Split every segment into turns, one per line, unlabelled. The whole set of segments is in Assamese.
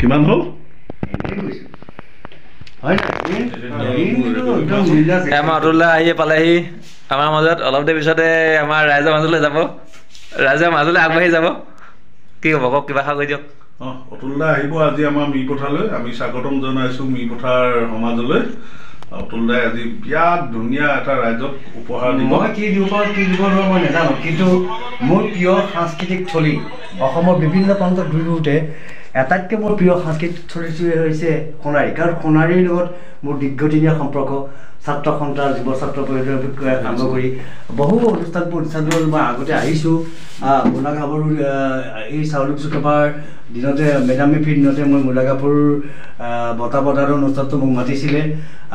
কিমান হ'ল
আমাৰ অতুলদা আহি পালেহি আমাৰ মাজত অলপ দেৰি পিছতে আমাৰ ৰাইজৰ মাজলৈ যাব ৰাইজৰ মাজলৈ আগবাঢ়ি যাব কি হ'ব কওক কিবা খা কৈ দিয়ক
অতুলদা আহিব আজি আমাৰ মি পথাৰলৈ আমি স্বাগতম জনাইছোঁ মি পথাৰ সমাজলৈ অতুলদাই আজি বিৰাট ধুনীয়া এটা ৰাইজক উপহাৰ দিব
মই কি দিব মই নাজানো কিন্তু মোৰ প্ৰিয় সাংস্কৃতিক থলী অসমৰ বিভিন্ন প্ৰান্তত ঘূৰি ফুৰোঁতে আটাইতকৈ মোৰ প্ৰিয় সাংস্কৃতিক থলীটোৱে হৈছে সোণাৰী কাৰণ সোণাৰীৰ লগত মোৰ দীৰ্ঘদিনীয়া সম্পৰ্ক ছাত্ৰ সন্থা যুৱ ছাত্ৰ পৰিষদৰ আৰম্ভ কৰি বহু প্ৰতিষ্ঠানবোৰ মই আগতে আহিছোঁ গোলাঘাটৰ এই চাউলুক চুকাফাৰ দিনতে মেডাম মেফিৰ দিনতে মই গোলাঘাটৰ বঁটা প্ৰদানৰ অনুষ্ঠানটো মোক মাতিছিলে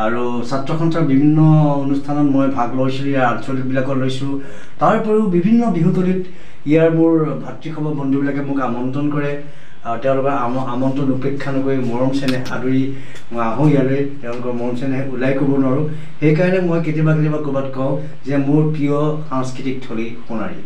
আৰু ছাত্ৰ সন্থাৰ বিভিন্ন অনুষ্ঠানত মই ভাগ লৈছিলোঁ ইয়াৰ আঞ্চলিকবিলাকত লৈছোঁ তাৰ উপৰিও বিভিন্ন বিহুতলীত ইয়াৰ মোৰ ভাতৃসম বন্ধুবিলাকে মোক আমন্ত্ৰণ কৰে তেওঁলোকৰ আমন্ত্ৰণ উপেক্ষা নকৰি মৰম চেনেহ আদৰি মই আহোঁ ইয়ালৈ তেওঁলোকৰ মৰম চেনেহ ওলাই ক'ব নোৱাৰোঁ সেইকাৰণে মই কেতিয়াবা ক'ৰবাত কওঁ যে মোৰ প্ৰিয় সাংস্কৃতিক থলী সোণাৰী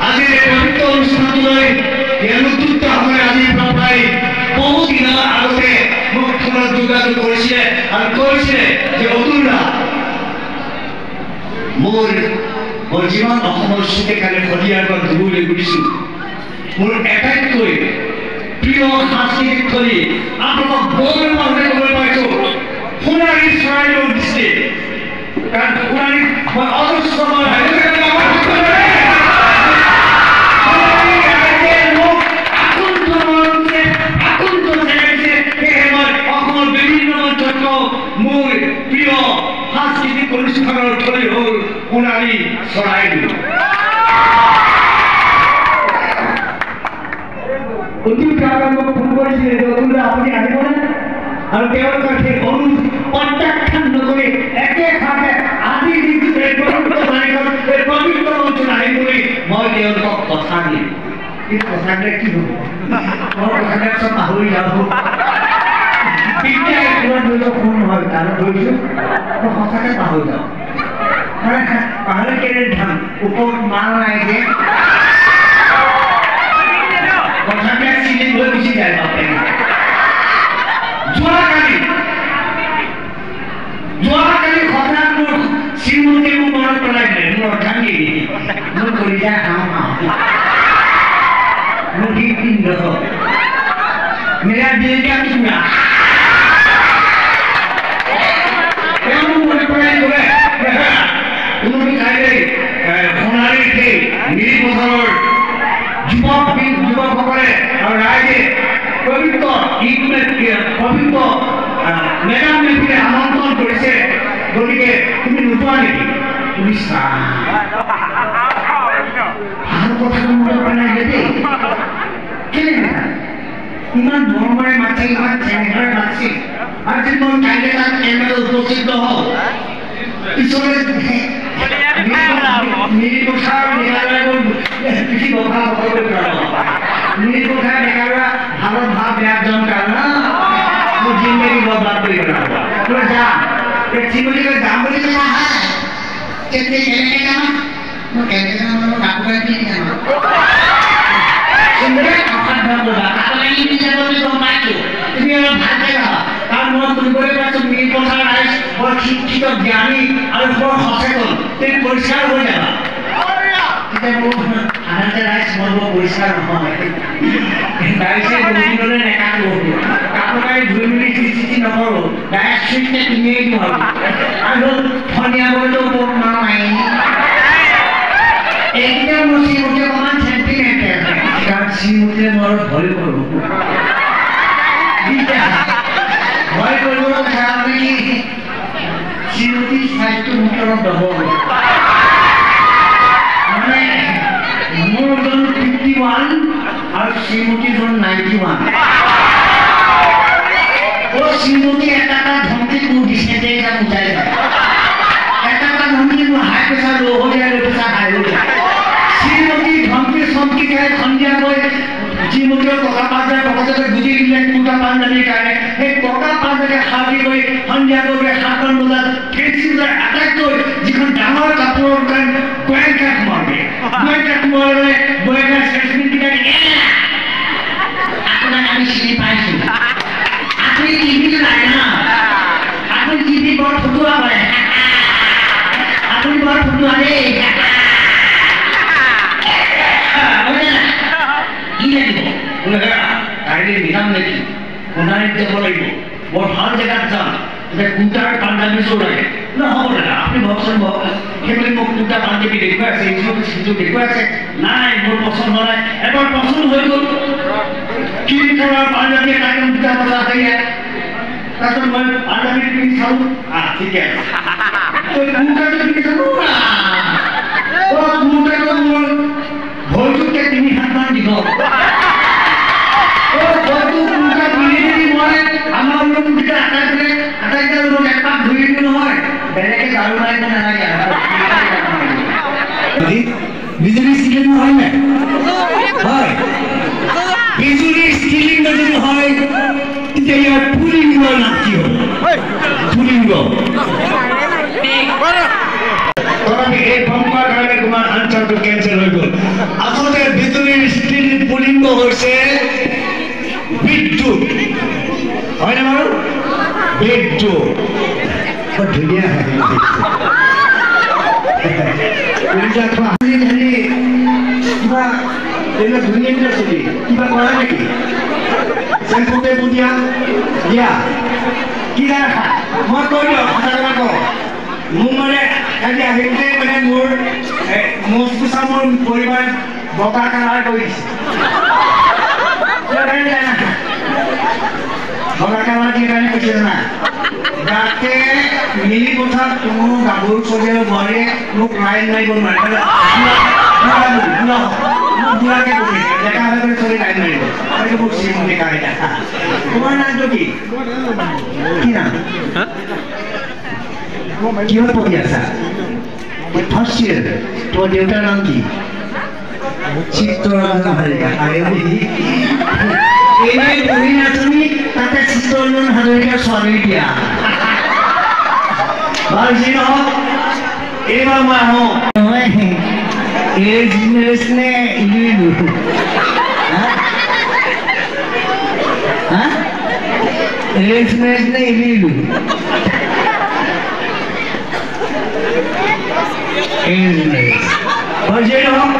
আজি এই পবিত্ৰ অনুষ্ঠানটোলৈ
আৰু কৈছিলে যে অতুলদা মোৰ যিমান অসমৰ চুকে কালে শদিয়াৰ পৰা দূৰলৈ ঘূৰিছোঁ মোৰ এটাইতকৈ প্ৰিয় সাংস্কৃতিক থলী আপোনাক বৰ মানুহে ক'বলৈ পাইছোঁ সোণাৰী চৰাইদেউ ডিষ্ট্ৰিক্ট কাৰণ সোণাৰী মই অজস্ৰ মোৰ প্ৰিয় সাংস্কৃতিক অনুষ্ঠানৰ থলী হ'ল সোণাৰী চৰাইদেউ অতি মোক ফোন কৰিছিলে যে অতুলদা আপুনি আহিবনে আৰু তেওঁলোকৰ সেই অনুৰোধ প্ৰত্যাখ্যান নকৰি একেভাগে আজি দিনটোত এই পবিত্ৰ তাৰিখত এই পবিত্ৰ অঞ্চল আহিবলৈ মই তেওঁলোকক কথা দিম কিন্তু কথাবিলাক কি হ'ব মই কথাবিলাক চব পাহৰি যাব তেতিয়া কিমান ধৰিব ফোন নহয় কাৰণ ধৰিছোঁ মই সঁচাকৈ পাহৰি যাওঁ পাহৰি কেনে ধাম ওপৰত মাল নাই যে কথাবিলাক চিনি লৈ গুচি যায় বাপে যোৱাকালি হঠাৎ মোৰ শ্ৰীমতী মোক মনত পেলাই দিলে মোৰ অৰ্ধাংগিনী মোৰ কলিজা খাওঁ মোৰ হৃদপিণ্ড মেৰা দিল কা টুকৰা তেওঁ মনত পেলাই গ'লে কোনোদিন কাইলৈ সোণাৰীৰ সেই নিৰিপথাৰৰ যুৱকসকলে আৰু ৰাইজে পবিত্ৰ মেডাম মেফিলে আমন্ত্ৰণ কৰিছে গতিকে তুমি নোযোৱা নেকি তুমি ভাল কথাটো মনত পেলাই দেই কেলে নাথাকে ইমান মৰমেৰে মাতি ইমান চেনেহেৰে মাতিছিল আৰু যদি মই কাইলৈ তাত কেমেৰাত উপস্থিত নহওঁ পিছলৈ নিৰিপথাৰ নিৰালয়বোৰ কৃষি বভা সকলো নিৰিপথাৰ ডেকাৰা ভালত ভাৱ বেয়া জন কাৰণ মোৰ জিন্দগী বৰবাদ কৰি পেলাব মই যাম শ্ৰীমতী কৈ যাম বুলি কৈছে কেনেকৈ যাম মই কেনেকৈ যাম কাপোৰ কিনি যাম তুমি অলপ ভালকৈ যাবা কাৰণ মই শুনিবলৈ পাইছোঁ নিৰিপথাৰ ৰাইজ বৰ শিক্ষিত জ্ঞানী আৰু বৰ সচেতন তুমি পৰিষ্কাৰ হৈ যাবা তেতিয়া মোৰ সাধাৰণতে ৰাইজ মই বৰ পৰিষ্কাৰ নহয় ৰাইজে বহুদিনলৈ নেকাটো কাপোৰ কানি ধুই মেলি চিঠি নকৰোঁ ডাইৰেক্ট চুইটকে কিনিয়েই দিওঁ আৰু ফনিয়াবলৈতো ওপৰত নাই এইকেইটা মোৰ শ্ৰীমতী অকণমান চেণ্টিমেণ্টেল কাৰণ শ্ৰীমতীয়ে মই ভয় কৰোঁ ভয় কৰিব কাৰণে শ্ৰীমতীৰ স্বাস্থ্য ভিতৰত ডবল মানে মোৰ ওজন 51 আৰু শ্ৰীমতীৰ ওজন 91 শ্ৰীমতী এটা ধমকি মোৰ দিছে যে এটা বুজাই যায় এটা ধমকি মোৰ হাই প্ৰেছাৰ ল' হৈ যায় প্ৰেছাৰ হাই হৈ যায় শ্ৰীমতী ধমকি চমকি খাই সন্ধিয়াকৈ শ্ৰীমতীৰ টকা 5,000 টকা গুজি দিলে দুটা পাঞ্জাবীৰ কাৰণে সেই টকা 5,000 সাজি কৰি সন্ধিয়াকৈ 7মান বজাত ফেঞ্চি বজাৰ আটাইতকৈ যিখন ডাঙৰ কাপোৰৰ দোকান গোয়েংকাত সোমাবে গোয়েংকাত সোমালে গোয়েংকাৰ চেলচমেনকেইটা আপোনাক আমি চিনি পাইছোঁ আপুনি টিভিটো নাই ন আপুনি টিভি বৰ ফটোৱা কৰে আপুনি বৰ ফটোৱা দেই কি লাগিব কাইলৈ মিলাম নেকি সোণাৰীত যাব লাগিব বৰ ভাল জেগাত যাম এতিয়া কুৰ্তাৰ পাঞ্জাবী চোৰ লাগে নহ'ব দাদা আপুনি ভাবকচোন সেইবুলি মোক কুৰ্তা পাঞ্জাবী দেখুৱাই আছে এইযোৰ দেখুৱাই আছে নাই মোৰ পচন্দ হোৱা নাই এবাৰ পচন্দ হৈ গ'ল কি কালাৰ পাঞ্জাবী তাকে দুটা বজা আহে তাৰপিছত মই পাঞ্জাবী পিন্ধি চাওঁ ঠিকে আছে কুৰ্তাটো পিন্ধি চাওঁ কুৰ্তাটো মোৰ ভৰিটোতকৈ 3 হাতমান দীঘল আমাৰ ৰুমকেইটা আটাইকেইটা ৰুমত এপাক ধুই দিওঁ নহয় বেলেগে গাৰু মাৰিব নালাগে বিজুলী স্কিলিং হয় নাই হয় বিজুলী স্কিলিং যদি হয় তেতিয়া ইয়াৰ পুলিংগৰ নাম কি হ'ব পুলিংগ এই বম্পাৰ কাৰণে তোমাৰ আনচাৰটো কেঞ্চেল হৈ গ'ল আচলতে বিজুলীৰ স্কিলিং পুলিংগ হৈছে বিদ্যুৎ হয়নে বাৰু বেগটো বৰ ধুনীয়া কিবা এইবিলাক ধুনীয়া ধুনীয়া ছবি কিবা কৰা নেকি চেম্পুতে বুদিয়া দিয়া কি ৰাখা মই কৈ দিওঁ সঁচা কথা কওঁ মোক মানে আজি আহিতে মানে মোৰ মোচা মোৰ পৰিবাৰ বগা কালাৰ কৰি দিছে বগা কালাৰ কি কাৰণে কৈছিল না যাতে মিলি পথাৰত কোনো গাভৰু ছোৱালীয়ে বোৱাৰীয়ে মোক লাইন মাৰিব নোৱাৰে বুঢ়াকে বহি ডেকা হৈ গ'লে চলি লাইন মাৰিব আৰু মোক শ্ৰীমতী কাঢ়ি দেখা তোমাৰ নামটো কি কি নাম কিহত পঢ়ি আছা ফাৰ্ষ্ট ইয়েৰ তোমাৰ দেউতাৰ নাম কি চিত্তৰঞ্জন হাজৰিকা এনেই পঢ়ি নাচনি তাতে চিত্তৰঞ্জন হাজৰিকাৰ ছোৱালী দিয়া বাৰু যি নহওক এইবাৰ মই আহোঁ এই জেনেৰেশ্যনে ইলিলো এই জেনেৰেশ্যনে ইলিলো এই জেনেৰেশ্যন